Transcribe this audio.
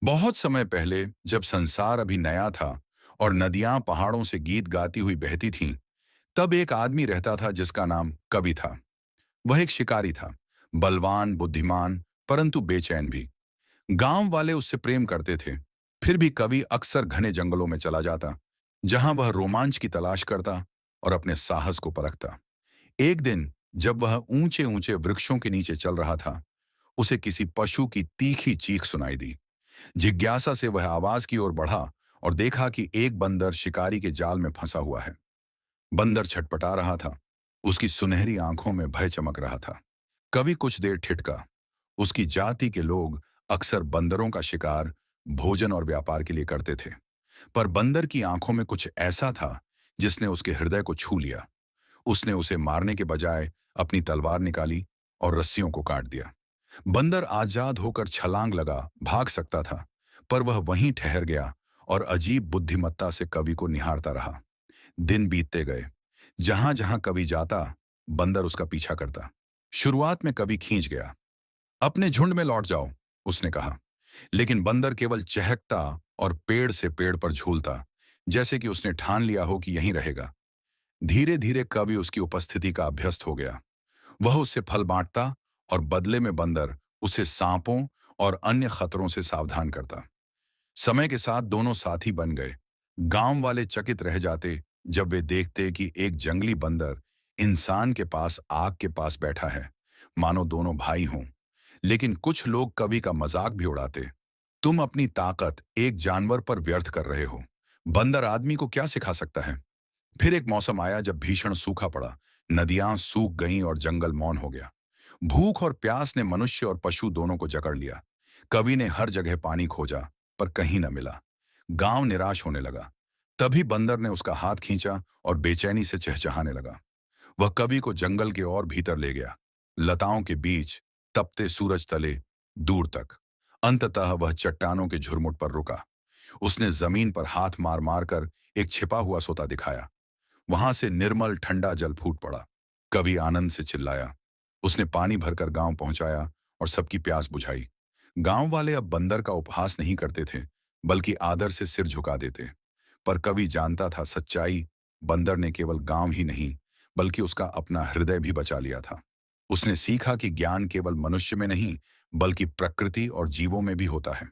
बहुत समय पहले जब संसार अभी नया था और नदियां पहाड़ों से गीत गाती हुई बहती थीं, तब एक आदमी रहता था जिसका नाम कवि था। वह एक शिकारी था, बलवान, बुद्धिमान, परंतु बेचैन भी। गांव वाले उससे प्रेम करते थे। फिर भी कवि अक्सर घने जंगलों में चला जाता, जहां वह रोमांच की तलाश करता और अपने साहस को परखता। एक दिन जब वह ऊंचे ऊंचे वृक्षों के नीचे चल रहा था, उसे किसी पशु की तीखी चीख सुनाई दी। जिज्ञासा से वह आवाज की ओर बढ़ा और देखा कि एक बंदर शिकारी के जाल में फंसा हुआ है। बंदर छटपटा रहा था। उसकी सुनहरी आंखों में भय चमक रहा था। कवि कुछ देर ठिठका। उसकी जाति के लोग अक्सर बंदरों का शिकार भोजन और व्यापार के लिए करते थे, पर बंदर की आंखों में कुछ ऐसा था जिसने उसके हृदय को छू लिया। उसने उसे मारने के बजाय अपनी तलवार निकाली और रस्सियों को काट दिया। बंदर आजाद होकर छलांग लगा, भाग सकता था, पर वह वहीं ठहर गया और अजीब बुद्धिमत्ता से कवि को निहारता रहा। दिन बीतते गए। जहां जहां कवि जाता, बंदर उसका पीछा करता। शुरुआत में कवि खींच गया। अपने झुंड में लौट जाओ, उसने कहा। लेकिन बंदर केवल चहकता और पेड़ से पेड़ पर झूलता, जैसे कि उसने ठान लिया हो कि यहीं रहेगा। धीरे धीरे कवि उसकी उपस्थिति का अभ्यस्त हो गया। वह उससे फल बांटता और बदले में बंदर उसे सांपों और अन्य खतरों से सावधान करता। समय के साथ दोनों साथी बन गए। गांव वाले चकित रह जाते जब वे देखते कि एक जंगली बंदर इंसान के पास आग के पास बैठा है, मानो दोनों भाई हों। लेकिन कुछ लोग कवि का मजाक भी उड़ाते। तुम अपनी ताकत एक जानवर पर व्यर्थ कर रहे हो। बंदर आदमी को क्या सिखा सकता है? फिर एक मौसम आया जब भीषण सूखा पड़ा। नदियां सूख गईं और जंगल मौन हो गया। भूख और प्यास ने मनुष्य और पशु दोनों को जकड़ लिया। कवि ने हर जगह पानी खोजा, पर कहीं न मिला। गांव निराश होने लगा। तभी बंदर ने उसका हाथ खींचा और बेचैनी से चहचहाने लगा। वह कवि को जंगल के और भीतर ले गया, लताओं के बीच, तपते सूरज तले, दूर तक। अंततः वह चट्टानों के झुरमुट पर रुका। उसने जमीन पर हाथ मार मार कर एक छिपा हुआ सोता दिखाया। वहां से निर्मल ठंडा जल फूट पड़ा। कवि आनंद से चिल्लाया। उसने पानी भरकर गांव पहुंचाया और सबकी प्यास बुझाई। गांव वाले अब बंदर का उपहास नहीं करते थे, बल्कि आदर से सिर झुका देते। पर कवि जानता था सच्चाई। बंदर ने केवल गांव ही नहीं, बल्कि उसका अपना हृदय भी बचा लिया था। उसने सीखा कि ज्ञान केवल मनुष्य में नहीं, बल्कि प्रकृति और जीवों में भी होता है।